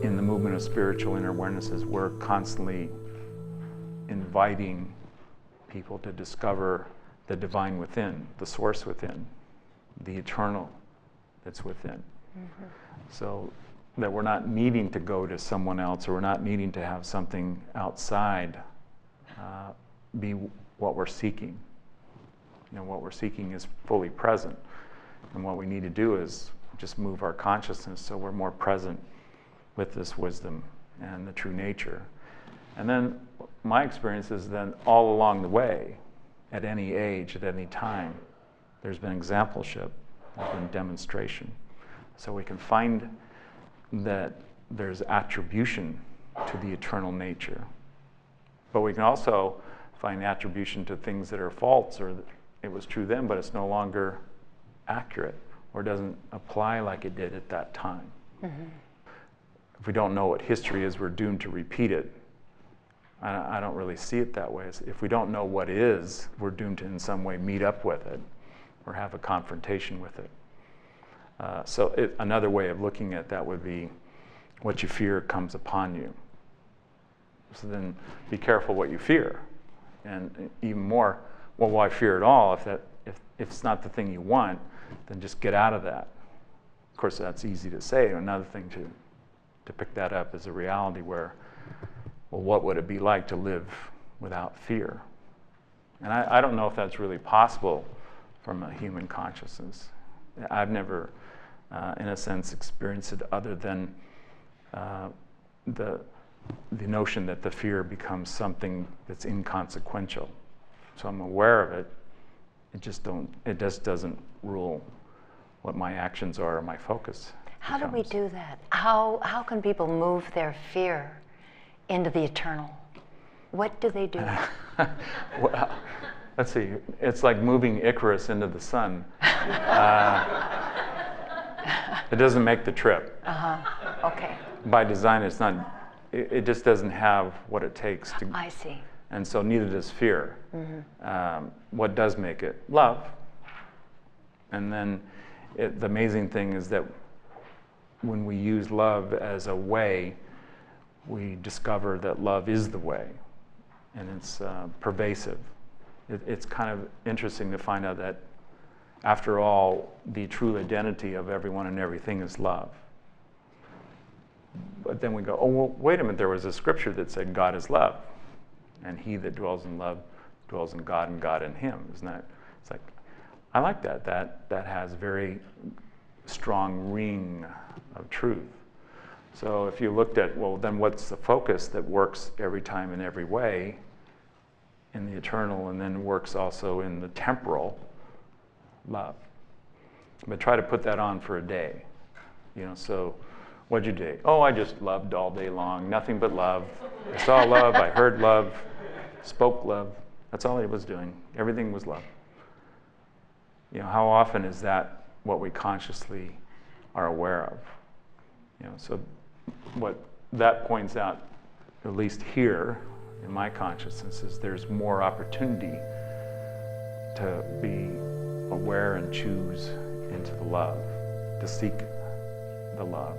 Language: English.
in the movement of spiritual inner awarenesses, we're constantly inviting people to discover the divine within, the source within, the eternal that's within. Mm-hmm. So that we're not needing to go to someone else, or we're not needing to have something outside be what we're seeking. You know, what we're seeking is fully present. And what we need to do is just move our consciousness so we're more present with this wisdom and the true nature. And then my experience is then all along the way, at any age, at any time, there's been exampleship, there's been demonstration. So we can find that there's attribution to the eternal nature. But we can also find attribution to things that are false, or it was true then, but it's no longer accurate, or doesn't apply like it did at that time. Mm-hmm. If we don't know what history is, we're doomed to repeat it. I don't really see it that way. If we don't know what is, we're doomed to in some way meet up with it or have a confrontation with it. Another way of looking at that would be, what you fear comes upon you. So then be careful what you fear. And even more, well, why fear at all? If it's not the thing you want, then just get out of that. Of course, that's easy to say. Another thing to pick that up is a reality where, well, what would it be like to live without fear? And I don't know if that's really possible from a human consciousness. I've never, in a sense, experienced it other than the notion that the fear becomes something that's inconsequential. So I'm aware of it. It just doesn't rule what my actions are or my focus. How do we do that? How can people move their fear into the eternal? What do they do? Well, let's see. It's like moving Icarus into the sun. It doesn't make the trip. Okay. By design, it's not. It just doesn't have what it takes to. I see. And so neither does fear. Mm-hmm. What does make it? Love. And then the amazing thing is that when we use love as a way, we discover that love is the way, and it's pervasive. It's kind of interesting to find out that, after all, the true identity of everyone and everything is love. But then we go, oh, well, wait a minute, there was a scripture that said God is love, and he that dwells in love dwells in God and God in him. Isn't that? It's like, I like that. That has very strong ring of truth. So if you looked at, well, then what's the focus that works every time in every way in the eternal, and then works also in the temporal? Love. But try to put that on for a day. So what'd you do? Oh, I just loved all day long, nothing but love. I saw love, I heard love, spoke love. That's all he was doing. Everything was love. How often is that what we consciously are aware of? So what that points out, at least here in my consciousness, is there's more opportunity to be aware and choose into the love, to seek the love.